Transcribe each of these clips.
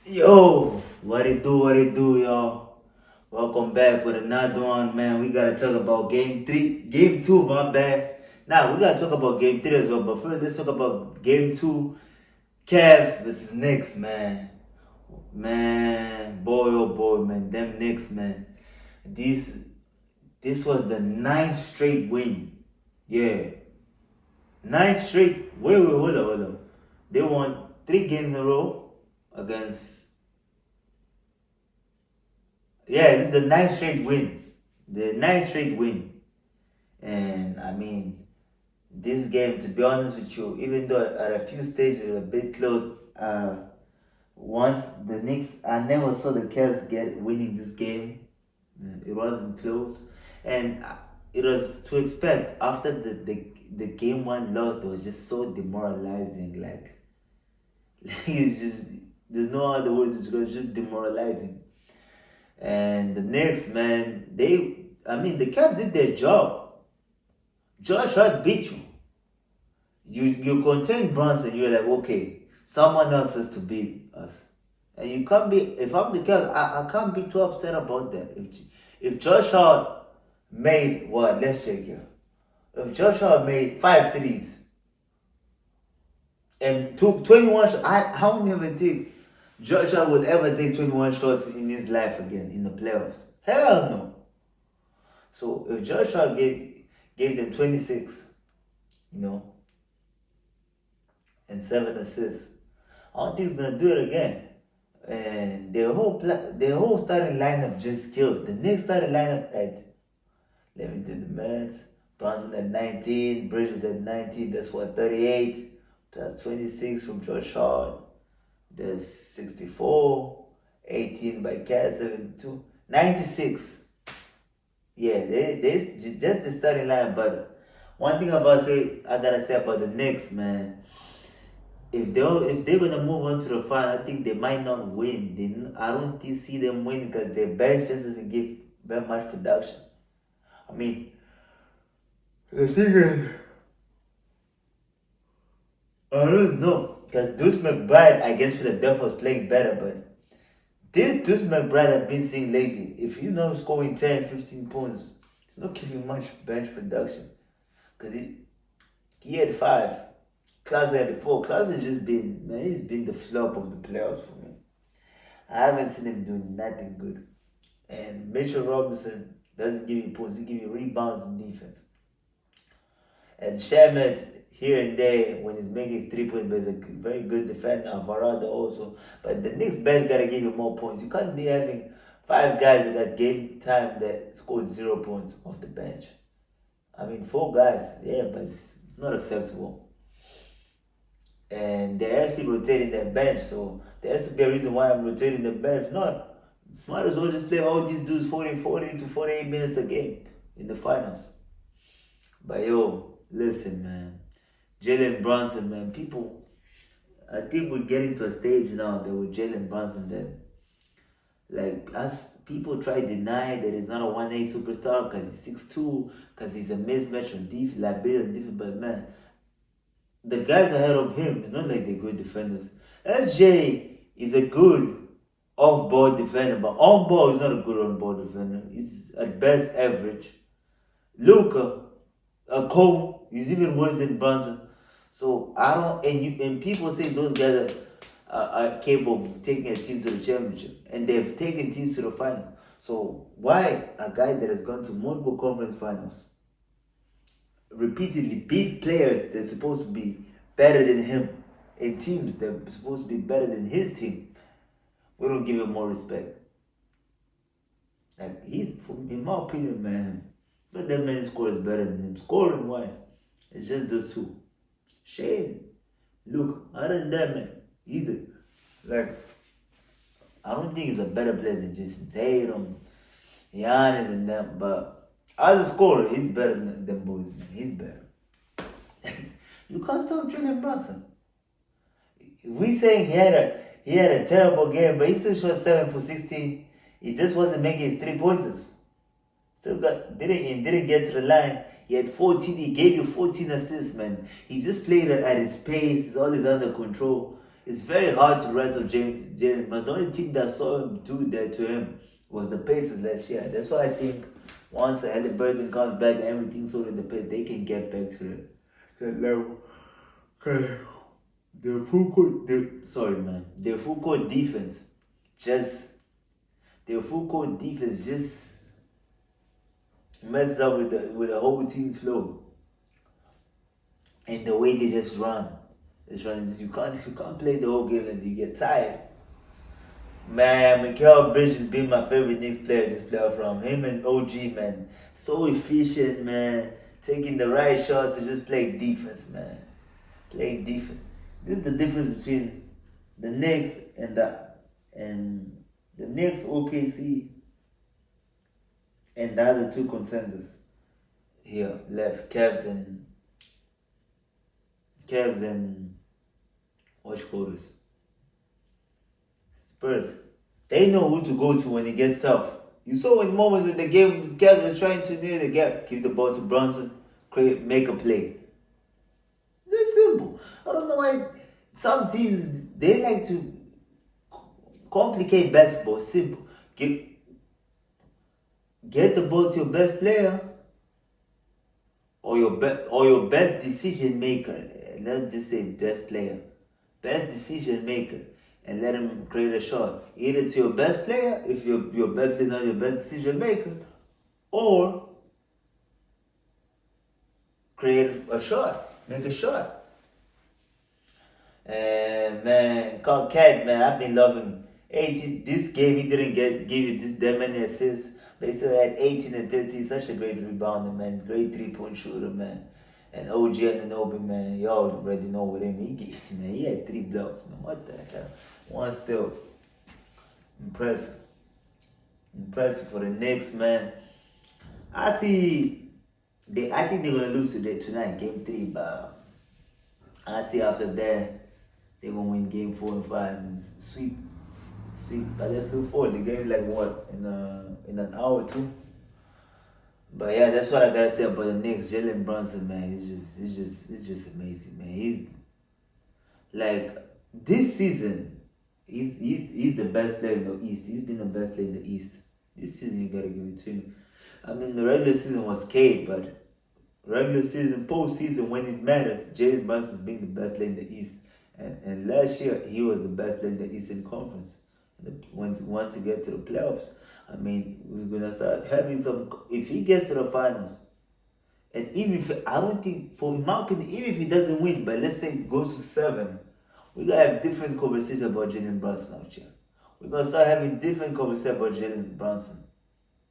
Yo, what it do, y'all? Welcome back with another one, man. We gotta talk about game two, my bad. Now, we gotta talk about game three as well, but first, let's talk about game two, Cavs versus Knicks, man. Man, boy, oh boy, man, them Knicks, man. This, this was the ninth straight win. Yeah, ninth straight. Hold on. They won 3 games in a row against. Yeah, this is the ninth straight win. The ninth straight win. And I mean, this game, to be honest with you, even though at a few stages it was a bit close, once the Knicks, I never saw the Cavs get winning this game. It wasn't close. And it was to expect after the game one loss, it was just so demoralizing. It's just, there's no other words, it was just demoralizing. And the Knicks, man, the Cavs did their job. Josh Hart beat you. You contain Brunson, you're like, okay, someone else has to beat us. And you can't be, if I'm the Cavs, I can't be too upset about that. If Josh Hart made, what, let's check here. If Josh Hart made 5 threes and took 21 shots, I don't even think Josh Hart will ever take 21 shots in his life again in the playoffs. Hell no. So if Joshua gave them 26, you know, and 7 assists, I don't think he's gonna do it again. And their whole starting lineup just killed. The next starting lineup at, let me do the math. Bronson at 19, Bridges at 19. That's what, 38 plus 26 from Josh Hart. There's 64, 18 by Cat, 72, 96. Yeah, they just the starting line. But one thing about it, I gotta say about the Knicks, man. If they're gonna move on to the final, I think they might not win. I don't see them winning because their bench just doesn't give very much production. I mean, the thing is, I don't know because Deuce McBride against Philadelphia was playing better, but this Deuce McBride I've been seeing lately, if he's not scoring 10, 15 points, it's not giving much bench production. Because he had 5. Klaus had 4. Klaus has just been, man, he's been the flop of the playoffs for me. I haven't seen him doing nothing good. And Mitchell Robinson doesn't give you points, he gives you rebounds and defense. And Shamet, here and there, when he's making his 3 point, is a very good defender. Alvarado also. But the Knicks bench gotta give you more points. You can't be having 5 guys that got game time that scored 0 points off the bench. I mean, 4 guys, yeah, but it's not acceptable. And they're actually rotating their bench, so there has to be a reason why I'm rotating the bench. Not, might as well just play all these dudes 40 to 48 minutes a game in the finals. But yo, listen, man. Jalen Brunson, man, people, I think we're getting to a stage now that with Jalen Brunson that, like, as people try to deny that he's not a 1A superstar because he's 6'2", because he's a mismatch on defense, liability on defense, but man, the guys ahead of him, it's not like they're good defenders. SJ is a good off-ball defender, but on-ball is not a good on-ball defender. He's at best average. Luka, a Cole, he's even worse than Brunson. So I don't, and people say those guys are capable of taking a team to the championship, and they've taken teams to the final. So why a guy that has gone to multiple conference finals repeatedly beat players that's supposed to be better than him in teams that are supposed to be better than his team, we don't give him more respect? Like, he's, in my opinion, man, not that many scores better than him. Scoring wise, it's just those two. Shane, look, other than that, man, either. Like, I don't think he's a better player than Jason Tatum, Giannis, and them, but as a scorer, he's better than them boys, man. He's better. You can't stop Jalen Brunson. We saying he had a terrible game, but he still shot 7 for 16. He just wasn't making his 3-pointers. Didn't get to the line. He had 14. He gave you 14 assists, man. He just played at his pace. He's always under control. It's very hard to wrestle Jalen, but the only thing that saw him do that to him was the Pacers last year. That's why I think once Halliburton comes back and everything's sorted in the Pacers, they can get back to that level. Cause their full court defense just messes up with the whole team flow and the way they just run. You can't play the whole game and you get tired. Man, Mikael Bridges been my favorite Knicks player this playoff from him and OG, man. So efficient, man. Taking the right shots and just playing defense, man. Playing defense. This is the difference between the Knicks and the Knicks, OKC, and the other two contenders here left, Cavs and watch Spurs. They know who to go to when it gets tough. You saw in moments in the game, Cavs were trying to near the gap, give the ball to Brunson, make a play. It's simple. I don't know why some teams they like to complicate basketball. Simple. Get the ball to your best player or your best decision maker. Let's just say best player, best decision maker, and let him create a shot. Either to your best player, if your best player is not your best decision maker, or create a shot, make a shot. And man, Cat, man, I've been loving him. 18 this game he didn't give you that many assists. They still had 18 and 13. Such a great rebounder, man. Great 3-point shooter, man. And OG Anunoby, man, y'all already know with him. He had 3 blocks, man. What the hell? One still. Impressive. Impressive for the Knicks, man. I think they're gonna lose tonight, game 3, but I see after that they're gonna win game 4 and 5 and sweep. But let's look forward. The game is like what in an hour or 2. But yeah, that's what I gotta say about the Knicks. Jalen Brunson, man, it's just amazing, man. He's like this season, he's the best player in the East. He's been the best player in the East. This season you gotta give it to him. I mean the regular season was Cade, but regular season, postseason when it matters, Jalen Brunson's been the best player in the East. And last year he was the best player in the Eastern Conference. Once you get to the playoffs, I mean, we're gonna start having some. If he gets to the finals, and even if I don't think, for my opinion, even if he doesn't win, but let's say it goes to 7, we're gonna have different conversations about Jalen Brunson out here. We're gonna start having different conversations about Jalen Brunson,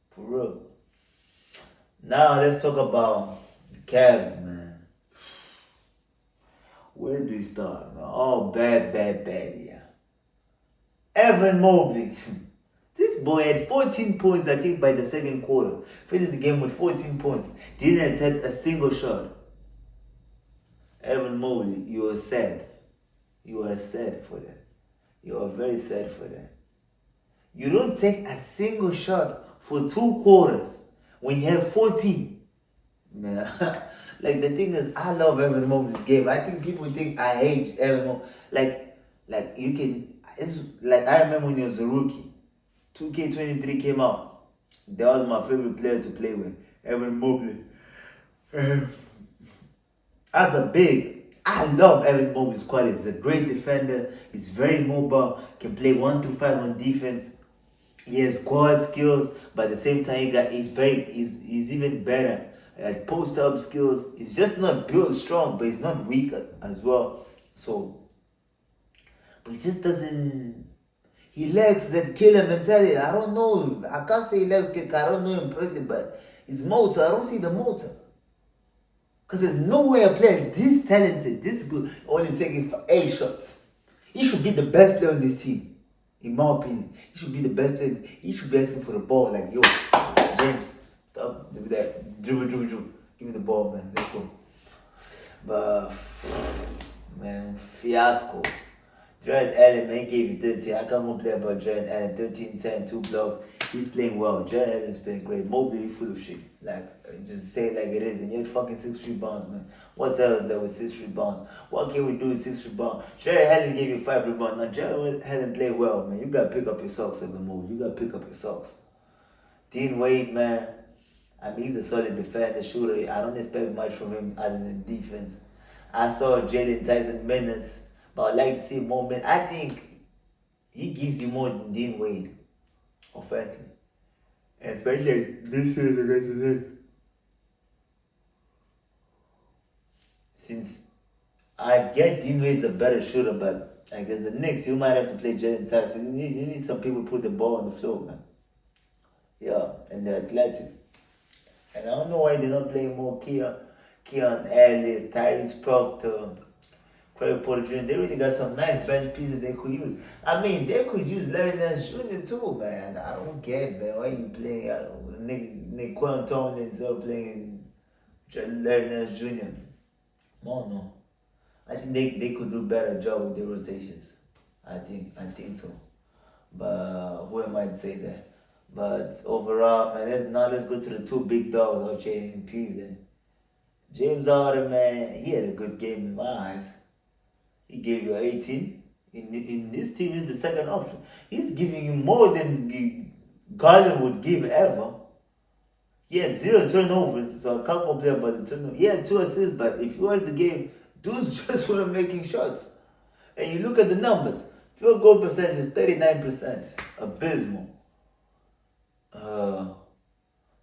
for real. Now let's talk about the Cavs, man. Where do we start, man? Oh, bad, yeah. Evan Mobley. This boy had 14 points, I think, by the second quarter. Finished the game with 14 points. Didn't attempt a single shot. Evan Mobley, you are sad. You are sad for that. You are very sad for that. You don't take a single shot for 2 quarters when you have 14. Man, like the thing is, I love Evan Mobley's game. I think people think I hate Evan Mobley. Like you can. It's like I remember when he was a rookie. 2K23 came out. That was my favorite player to play with, Evan Mobley. As a big, I love Evan Mobley's qualities. He's a great defender. He's very mobile. Can play 1 through 5 on defense. He has guard skills, but at the same time, he's even better at post-up skills. He's just not built strong, but he's not weak as well. So. But he just doesn't. He lacks that killer mentality. I don't know. I can't say he lacks kick. I don't know him personally, but his motor, I don't see the motor. Because there's no way a player this talented, this good, only taking 8 shots. He should be the best player on this team, in my opinion. He should be the best player. He should be asking for the ball. Like, yo, James, stop with that. Dribble. Give me the ball, man. Let's go. But, man, fiasco. Jared Allen, man, gave you 13. I can't complain about Jared Allen. 13, 10, 2 blocks. He's playing well. Jared Allen's playing great. Mobley, you full of shit. Like, just say it like it is. And you had fucking 6 rebounds, man. What else there with 6 rebounds? What can we do with 6 rebounds? Jared Allen gave you 5 rebounds. Now, Jared Allen played well, man. You gotta pick up your socks on the move. You gotta pick up your socks. Dean Wade, man. I mean, he's a solid defender, shooter. I don't expect much from him other than defense. I saw Jalen Tyson minutes, but I'd like to see more minutes. I think he gives you more than Dean Wade offensively. And especially this year against the Knicks. Since I get Dean Wade's a better shooter, but against the Knicks, you might have to play Jalen Tyson. You need some people to put the ball on the floor, man. Yeah, and they're athletic. And I don't know why they're not playing more Keon Ellis, Tyrese Proctor, Craig Porter Jr. They really got some nice bench pieces they could use. I mean, they could use Larry Nance Jr. too, man. I don't get, man. Why you playing Nick Quanton instead of playing Larry Nance Jr.? I don't know. I think they could do a better job with their rotations. I think so. But who am I to say that? But overall, man, let's go to the two big dogs out here in Cleveland. James Harden, man, he had a good game in my eyes. He gave you 18. In this team, he's the second option. He's giving you more than Garland would give ever. He had 0 turnovers, so I can't complain about the turnover. He had 2 assists, but if you watch the game, dudes just weren't making shots. And you look at the numbers. Field goal percentage is 39%. Abysmal.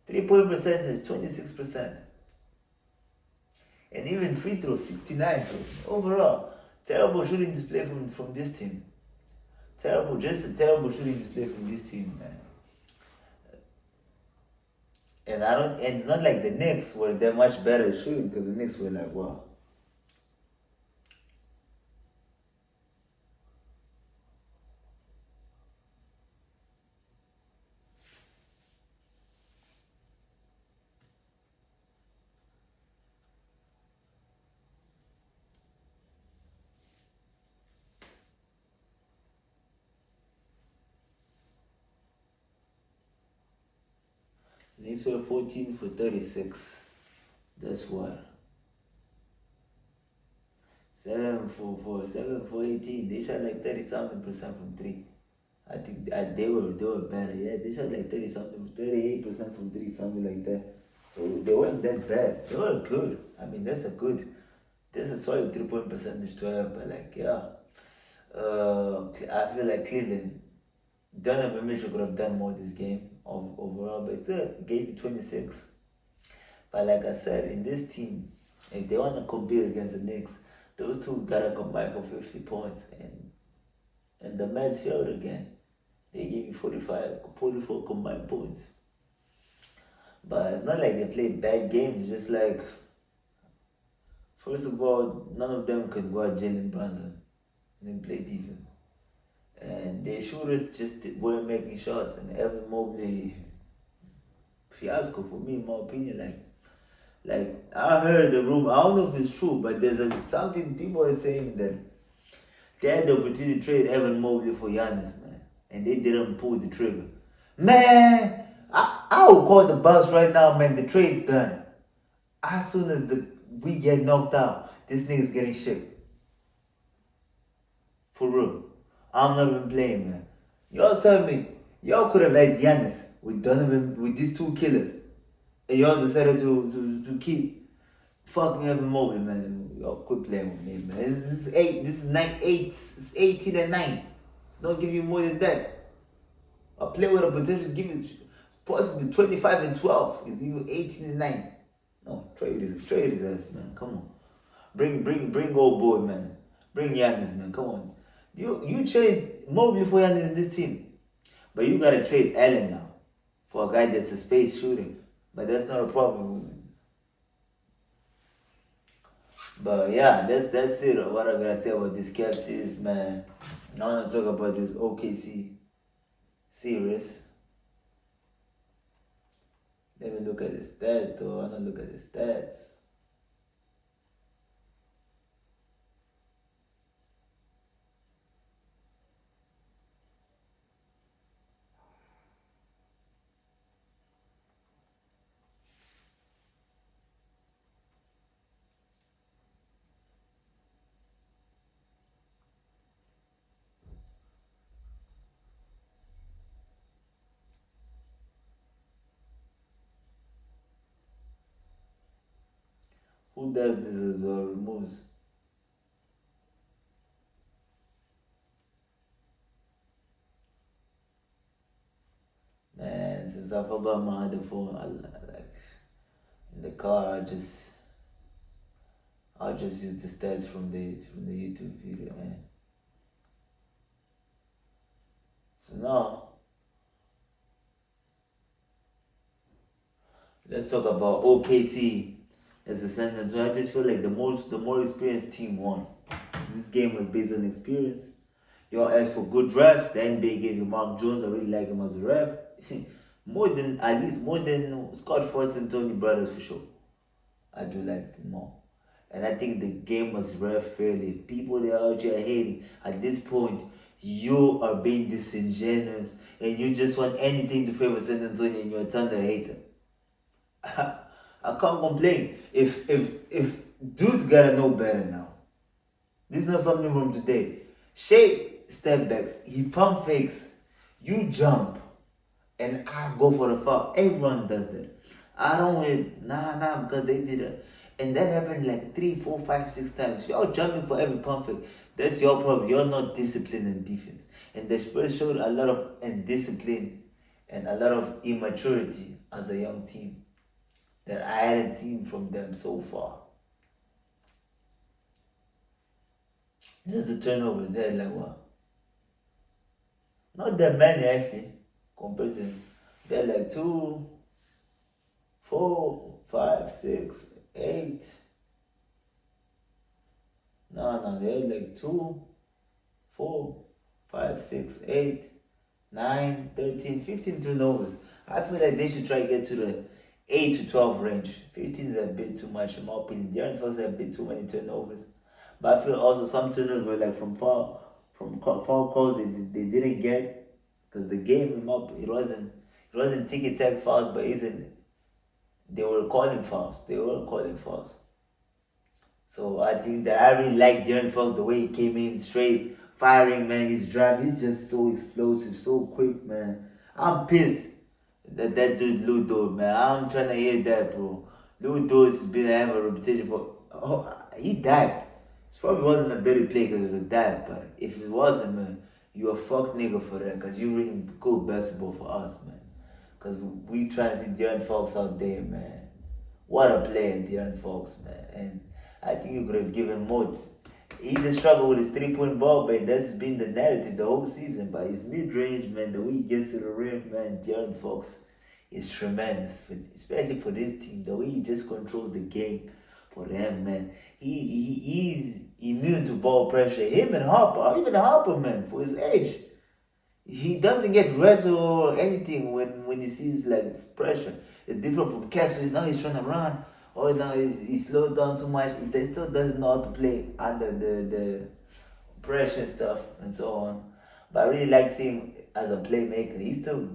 3-point percentage is 26%. And even free throws 69. So overall, terrible shooting display from this team. Just a terrible shooting display from this team, man. And it's not like the Knicks were that much better at shooting, because the Knicks were like, wow. Knicks were 14 for 36. That's why. 7 for 18. They shot like 30-something% from 3. I think they were better. Yeah, they shot like 38% from 3, something like that. So they weren't that bad. They were good. I mean, that's a solid 3-point percentage to have. But like, yeah, I feel like Cleveland, Donovan Mitchell could have done more this game overall, but still gave you 26. But like I said, in this team, if they want to compete against the Knicks, those two gotta combine for 50 points, and the Mets failed again. They gave you 44 combined points. But it's not like they played bad games. It's just like, first of all, none of them can guard Jalen Brunson. They play defense. And their shooters just weren't making shots. And Evan Mobley, fiasco for me, in my opinion. Like I heard the rumor. I don't know if it's true, but there's something people are saying that they had the opportunity to trade Evan Mobley for Giannis, man, and they didn't pull the trigger. Man, I will call the Bucks right now, man. The trade's done. As soon as we get knocked out, this nigga's getting shipped. For real. I'm not even playing, man. Y'all tell me, y'all could have had Giannis with Donovan, with these two killers, and y'all decided to keep fucking Evan Mobley, man. Y'all quit playing with me, man. This is 9-8. It's 18 and 9. Don't give you more than that. A player with a potential give you possibly 25 and 12. It's even 18 and 9. No, trade his ass, man. Come on. Bring old boy, man. Bring Giannis, man. Come on. You trade Mobley for Giannis in this team. But you gotta trade Allen now for a guy that's a space shooting. But that's not a problem. But yeah, that's it. What I gotta say about this Cap series, man. Now I wanna talk about this OKC series. Let me look at the stats, though. I wanna look at the stats. Who does this as well? Removes. Man, since I forgot my other phone, like in the car, I'll just use the stats from the YouTube video, man. So now let's talk about OKC as a sentence. So I just feel like the more experienced team won. This game was based on experience. Y'all asked for good refs. The NBA gave you Mark Jones. I really like him as a ref. At least more than Scott Frost and Tony Brothers for sure. I do like them more. And I think the game was ref fairly. People that are out here hating, at this point, you are being disingenuous and you just want anything to favor San Antonio and you're a Thunder hater. I can't complain. If dudes gotta know better now. This is not something from today. Shea step backs, he pump fakes, you jump, and I go for the foul. Everyone does that. I don't win, nah, because they did it. And that happened like 3, 4, 5, 6 times. Y'all jumping for every pump fake. That's your problem. You're not disciplined in defense. And the Spurs showed a lot of indiscipline and a lot of immaturity as a young team that I hadn't seen from them so far. Just the turnovers there, like what? Not that many actually, compared to they're like 2, 4, 5, 6, 8. No, they're like 2, 4, 5, 6, 8, 9, 13, 15 turnovers. I feel like they should try to get to the 8 to 12 range. 15 is a bit too much in my opinion. Darren Fox had a bit too many turnovers. But I feel also some turnovers were like from foul calls they didn't get because the game it wasn't ticky tack fouls, but isn't they were calling fouls. They were calling fouls. So I think that I really like Darren Fox the way he came in straight, firing, man. His drive, he's just so explosive, so quick, man. I'm pissed that dude Ludo, man. I'm trying to hear that, bro. Ludo's been having a reputation for. Oh, he dived. It probably wasn't a dirty play because it was a dive, but if it wasn't, man, you a fuck nigga for that because you really good basketball for us, man. Because we try to see Darren Fox out there, man. What a player, Darren Fox, man. And I think you could have given more. He just struggled with his three-point ball, but that's been the narrative the whole season. But his mid-range, man, the way he gets to the rim, man, Darren Fox is tremendous, especially for this team. The way he just controls the game for them, man. He's immune to ball pressure. Him and Harper, even Harper, man, for his age. He doesn't get rest or anything when he sees like pressure. It's different from Castle. Now he's trying to run. Or now he slows down too much. He still doesn't know how to play under the pressure and stuff and so on. But I really like seeing him as a playmaker. He still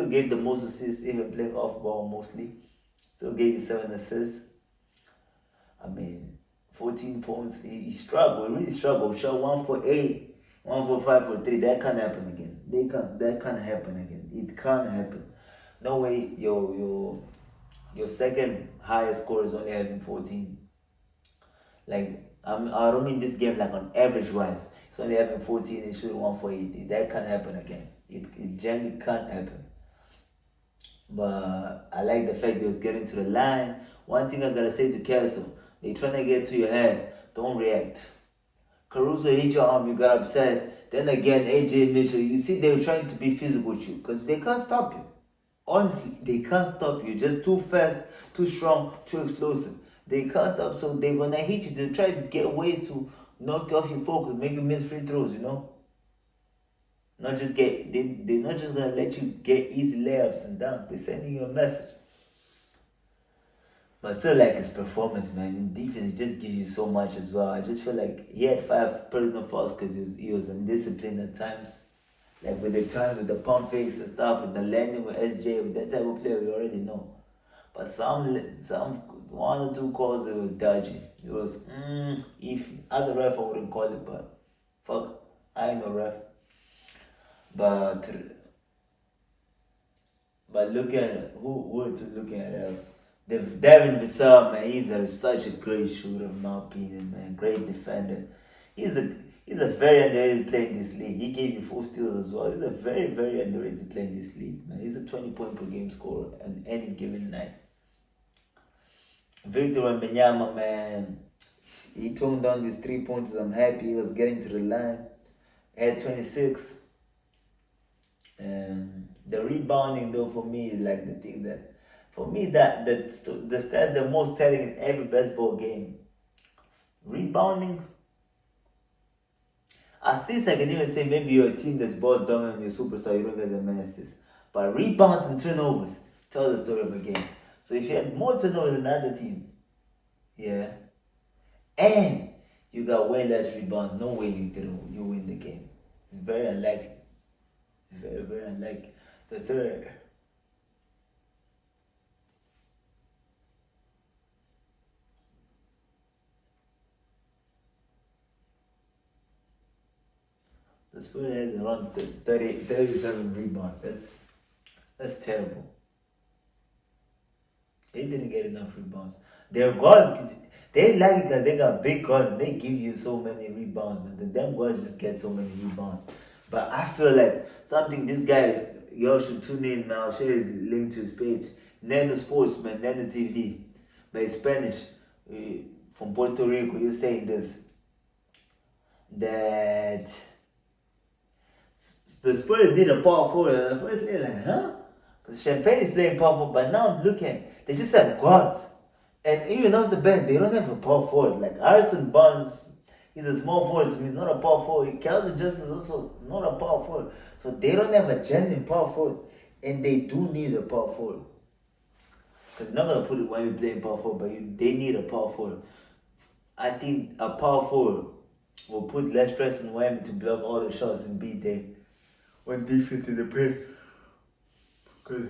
gave the most assists, even playing off ball mostly. Still gave you 7 assists. I mean, 14 points. He struggled, really struggled. Shot 1 for 8, 1 for 5 for 3. That can't happen again. That can't happen again. It can't happen. No way your second highest score is only having 14. Like, I don't mean this game like on average wise. It's only having 14 and shooting 1 for 8. That can't happen again. It generally can't happen. But I like the fact they was getting to the line. One thing I gotta say to Castle, they trying to get to your head. Don't react. Caruso hit your arm, you got upset. Then again, AJ Mitchell, you see they were trying to be physical with you because they can't stop you. Honestly, they can't stop you. Just too fast, too strong, too explosive. They can't stop, so they're gonna hit you. They try to get ways to knock you off your focus, make you miss free throws, you know? They're not just gonna let you get easy layups and dunks. They're sending you a message. But I still like his performance, man. In defense, it just gives you so much as well. I just feel like he had 5 personal fouls because he was undisciplined at times. Like with the times with the pump fakes and stuff, with the landing with SJ, with that type of player, we already know. But some 1 or 2 calls, they were dodgy. It was iffy. As a ref, I wouldn't call it, but fuck, I ain't no ref. But looking at who were to looking at else, The Devin Vassell, man, such a great shooter, in my opinion, man. Great defender. He's a he's a very underrated player in this league. He gave you 4 steals as well. He's a very, very underrated player in this league, man. He's a 20-point per game scorer on any given night. Victor Wembanyama, man, he toned down his 3 pointers. I'm happy he was getting to the line. He had 26. And the rebounding, though, for me is like the thing that, for me, the stats the most telling in every basketball game. Rebounding. Assists, I can even say maybe you're a team that's ball dominant, you're superstar, you don't get the many assists. But rebounds and turnovers tell the story of a game. So if you had more turnovers than the other team, yeah, and you got way less rebounds, no way you win the game. It's very unlikely. Very, very unlikely. The third. The Spurs had around 37 rebounds. That's terrible. They didn't get enough rebounds. Their guards, they like it because they got big guards and they give you so many rebounds, but the damn guards just get so many rebounds. But I feel like something this guy, y'all should tune in, man. I'll share his link to his page. Nano Sports, man, Nano TV. But it's Spanish. From Puerto Rico, you're saying this. That the Spurs need a power forward. And the first they're like, huh? Because Champagne is playing power forward, but now I'm looking, they just have guards. And even off the bench, they don't have a power forward. Like Harrison Barnes, he's a small forward, so he's not a power forward. Calvin Johnson is also not a power forward. So they don't have a genuine power forward. And they do need a power forward. Because they're not going to put it when we playing power forward, but they need a power forward. I think a power forward will put less stress on Wemby to block all the shots and beat them when defense in the paint. Because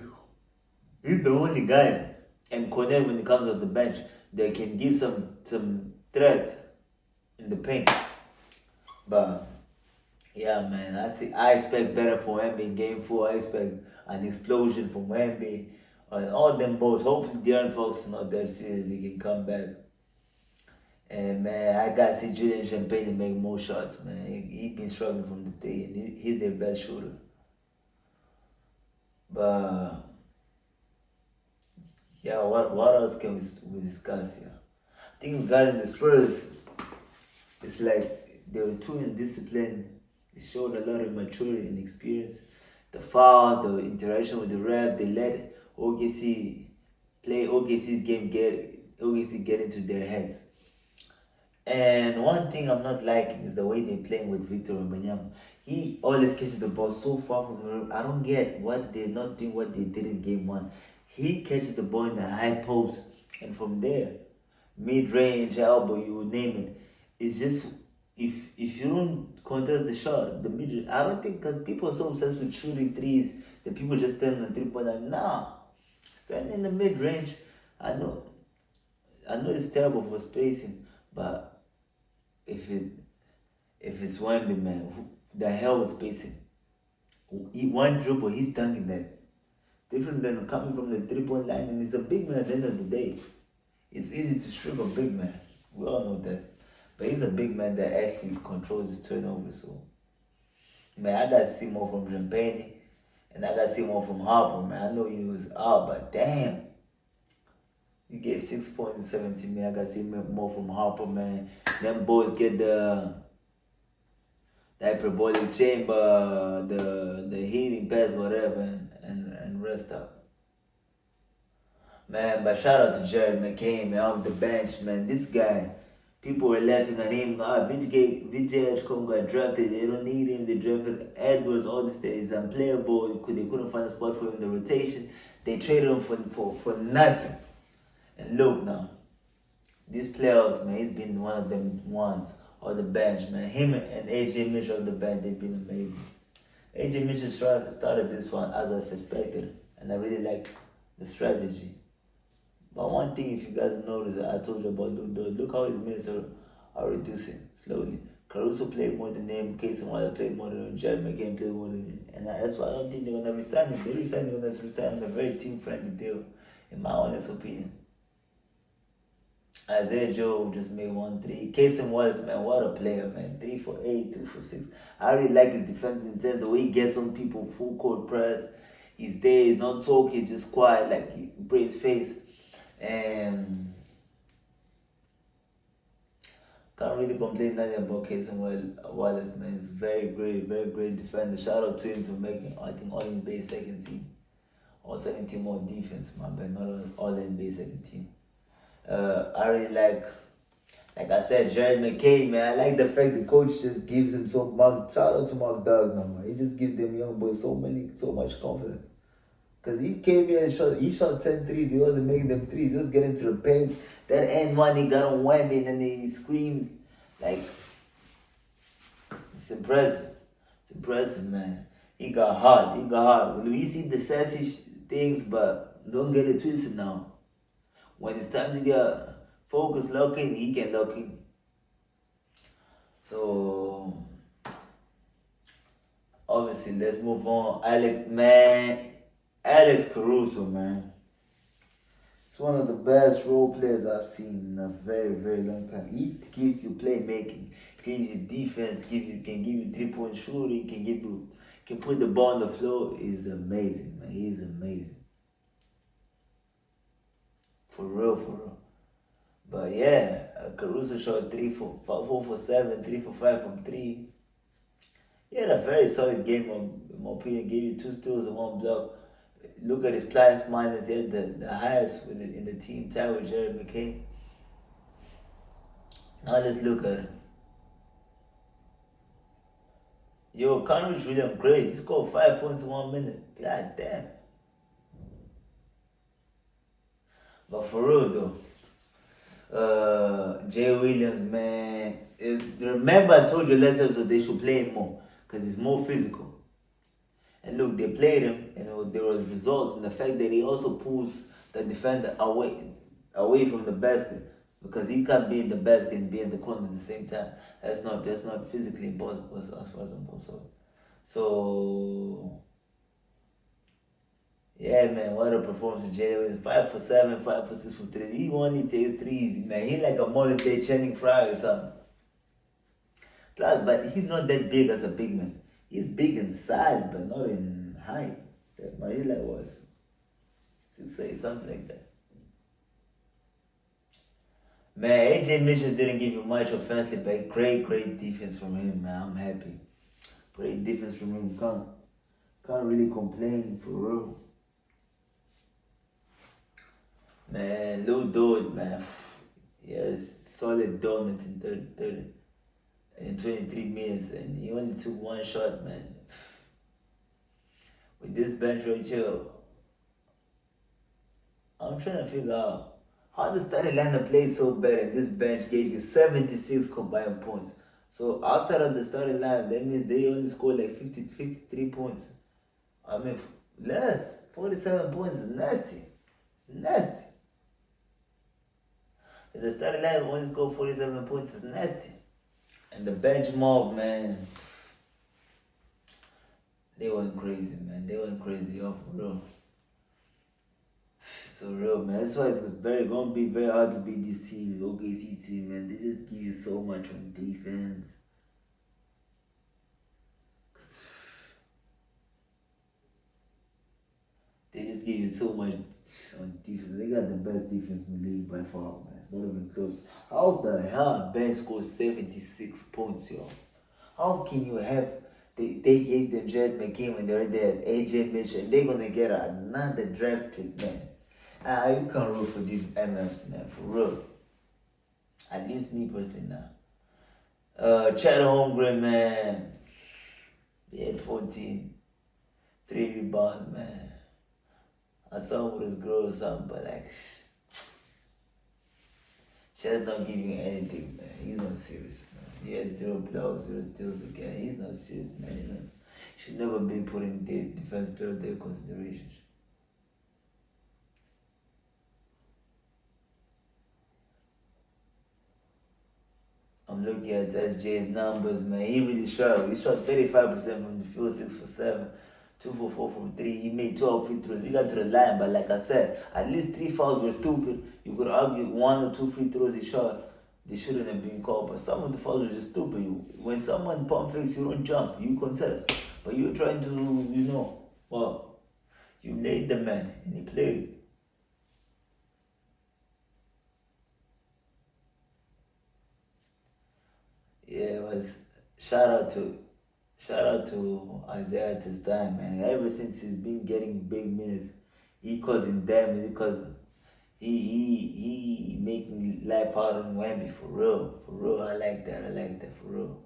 he's the only guy, and Cornell, when he comes off the bench, they can give some threat in the paint. But yeah, man, I expect better from Wemby in Game 4. I expect an explosion from Wemby and all them boys. Hopefully, De'Aaron Fox is not that serious. He can come back. And man, I gotta see Julian Champagne make more shots, man. He been struggling from the day, and he's their best shooter. But yeah, what else can we discuss here? I think regarding the Spurs, it's like they were too indisciplined. They showed a lot of maturity and experience. The fouls, the interaction with the ref, they let OKC play OKC's game, OKC get into their heads. And one thing I'm not liking is the way they're playing with Victor Wembanyama. He always catches the ball so far from the rim. I don't get what they're not doing what they did in Game 1. He catches the ball in the high post, and from there, mid-range, elbow, you name it. It's just, if you don't contest the shot, the mid-range, I don't think, because people are so obsessed with shooting threes that people just stand on the 3-point line. Nah, stand in the mid-range. I know it's terrible for spacing, but if it's Wemby, man, who the hell was spacing? One dribble, he's dunking that. Different than coming from the 3-point line, and he's a big man at the end of the day. It's easy to strip a big man. We all know that. But he's a big man that actually controls his turnover. So, man, I got to see more from Champagne, and I got to see more from Harper, man. I know he was out, but damn. You gave 6 points in 17, man. I got to see more from Harper, man. Them boys get the hyperbolic chamber, the heating pads, whatever, and rest up. Man, but shout out to Jared McCain, man, off the bench, man. This guy, people were laughing at him. VJ got drafted. They don't need him. They drafted Edwards all these days. He's unplayable. They couldn't find a spot for him in the rotation. They traded him for nothing. And look now, these playoffs, man, he's been one of them ones on the bench, man. Him and AJ Mitchell on the bench, they've been amazing. AJ Mitchell started this one as I suspected, and I really like the strategy. But one thing, if you guys notice, I told you about look how his minutes are reducing slowly. Caruso played more than him, Casey Wilder played more than him, Jared McCain played more than him. And that's why I don't think they're going to resign him. They're resigning him on a very team-friendly deal, in my honest opinion. Isaiah Joe just made 1 3. Casey Wallace, man, what a player, man. 3 for 8, 2 for 6. I really like his defensive intent, the way he gets on people, full court press. He's there, he's not talking, he's just quiet, like he breaks his face. And can't really complain nothing about Casey Wallace, man. He's very great defender. Shout out to him for making, I think, all NBA second team. All second team on defense, my bad, not all NBA second team. I really like I said, Jared McCain, man. I like the fact the coach just gives him shout out to Mark Doug, man. He just gives them young boys so much confidence. Cause he came here and he shot 10 threes. He wasn't making them threes. He was getting to the paint. That end one, he got on whammy and then he screamed. Like, it's impressive. It's impressive, man. He got hard. We see the sassy things, but don't get it twisted now. When it's time to get focused, lock in, he can lock in. So, obviously, let's move on. Alex Caruso, man. It's one of the best role players I've seen in a very long time. He gives you playmaking, gives you defense, can give you 3-point shooting, can put the ball on the floor. He's amazing, man. He's amazing. For real. But yeah, Caruso shot 4 for 7, 3 for 5 from 3. He had a very solid game, in my opinion. Gave you 2 steals and 1 block. Look at his plus minus. He had the highest in the team, tied with Jared McCain. Now let's look at him. Yo, Conrich William crazy. He scored 5 points in 1 minute. God damn. But for real though, Jay Williams, man. Remember I told you last episode they should play him more because he's more physical. And look, they played him, and there was results in the fact that he also pulls the defender away from the basket because he can't be in the basket and be in the corner at the same time. That's not physically impossible as far as I'm concerned. So yeah, man, what a performance from Jay Williams. 5 for 7, 5 for 6 from 3. He only takes threes, man. He's like a modern day Channing Frye or something. Plus, but he's not that big as a big man. He's big in size, but not in height. That Marilla was 6'8", something like that. Man, AJ Mitchell didn't give you much offensively, but great defense from him, man. I'm happy. Great defense from him. Can't really complain, for real. Man, Lou Dort, man. Yes, solid donut in 30 in 23 minutes, and he only took 1 shot, man. With this bench right here, I'm trying to figure out how the starting lineup played so bad and this bench gave you 76 combined points. So outside of the starting lineup, that means they only scored like 53 points. I mean, less. 47 points is nasty. It's nasty. If the starting lineup only scored 47 points is nasty. And the bench mob, man, they went crazy, man. They went crazy, for real. So real, man. That's why it's gonna be very hard to beat this team, OKC team, man. They just give you so much on defense. They just give you so much on defense. They got the best defense in the league by far, man. It's not even close. How the hell Ben scored 76 points, yo? How can you have... They gave them Jared McCain when they already had AJ Mitchell, and they're gonna get another draft pick, man. You can't root for these MFs, man, for real. At least me personally now. Chad Holmgren, man. He had 14. 3 rebounds, man. I saw him with his girl or something, but like, Chad's not giving you anything, man. He's not serious, man. He had 0 blocks, 0 steals again. He's not serious, man. He should never be put in the defense player of their consideration. I'm looking at SJ's numbers, man. He really shot. He shot 35% from the field, 6 for 7. 2 for 4 from 3. He made 12 free throws. He got to the line, but like I said, at least 3 fouls were stupid. You could argue 1 or 2 free throws he shot, they shouldn't have been called. But some of the fouls were just stupid. When someone pump fakes, you don't jump, you contest. But you're trying to, well, you laid the man and he played. Yeah, it was shout out to Isaiah at this time, man. Ever since he's been getting big minutes, he causing damage because he making life hard on Wemby for real. For real. I like that. For real.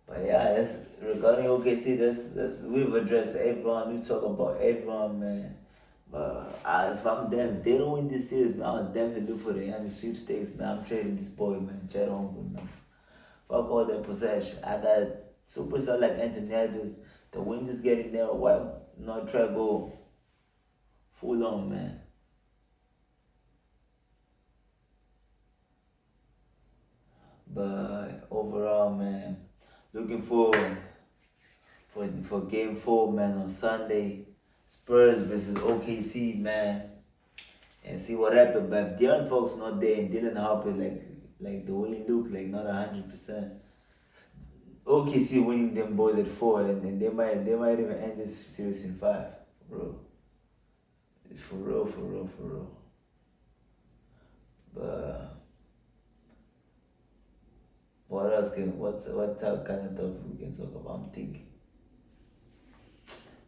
But yeah, that's regarding OKC, that's we've addressed everyone, we talk about everyone, man. But if I'm them, if they don't win this series, man, I'll definitely look for the Yanni sweepstakes, man. I'm trading this boy, man. Chet Holmgren, man. Fuck all that possession. I got superstar like Anthony Edwards. The wind is getting there. Why not try to go full on, man? But overall, man, looking forward for game 4, man, on Sunday. Spurs versus OKC, man. And see what happened. But if De'Aaron Fox not there and Dylan Harper like the way he looked, like not 100%. OKC winning them boys at 4, and they might even end this series in 5, bro. For real. But what else what type kind of topic we can talk about? I'm thinking.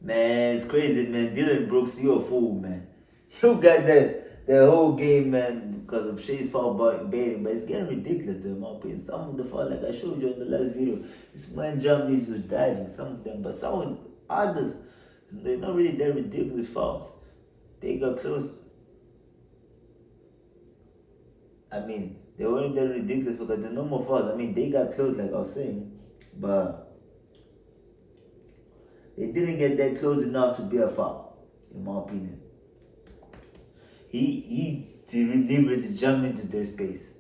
Man, it's crazy, man. Dylan Brooks, you a fool, man. You got that whole game, man, because of Shea's foul baiting, but it's getting ridiculous, though, in my opinion. Some of the foul, like I showed you in the last video, this man jumped, he was diving, some of them, but some of others, they're not really that ridiculous fouls. They got close. I mean, they weren't that ridiculous because the normal fouls, I mean, they got close, like I was saying, but they didn't get that close enough to be a foul, in my opinion. He deliberately jumped into their space.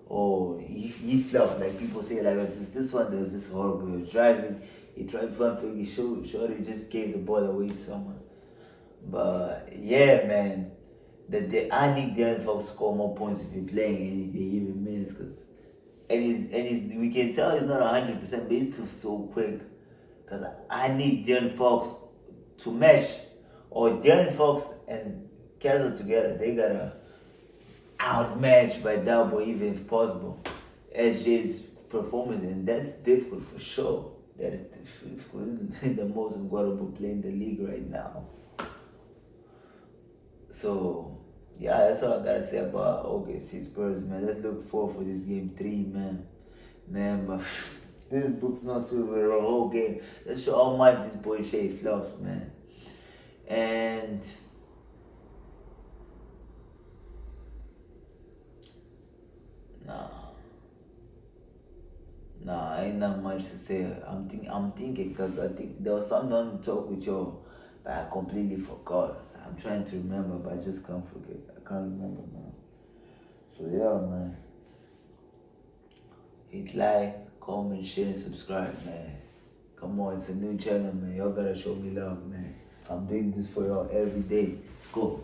Or he flopped, like people say, like this one that was just horrible. He was driving, he tried front fake, he he just gave the ball away to someone. But yeah, man, I need De'Aaron Fox to score more points if he's playing and they give him minutes, and we can tell he's not 100%, but he's still so quick. Because I need De'Aaron Fox to mesh, or De'Aaron Fox and Castle together. They gotta outmatch by double, even if possible, SJ's performance, and that's difficult for sure. That is difficult. He's the most incredible player in the league right now. So yeah, that's all I gotta say about OKC Spurs, man. Let's look forward for this game 3, man. But this book's not silver the whole game. Let's show how much this boy Shea flops, man. And nah, ain't not much to say. I'm thinking because I think there was something on the talk with you, but I completely forgot. I'm trying to remember, but I just can't forget. I can't remember now. So yeah, man. Hit like, comment, share, and subscribe, man. Come on, it's a new channel, man. Y'all gotta show me love, man. I'm doing this for y'all every day. Let's go.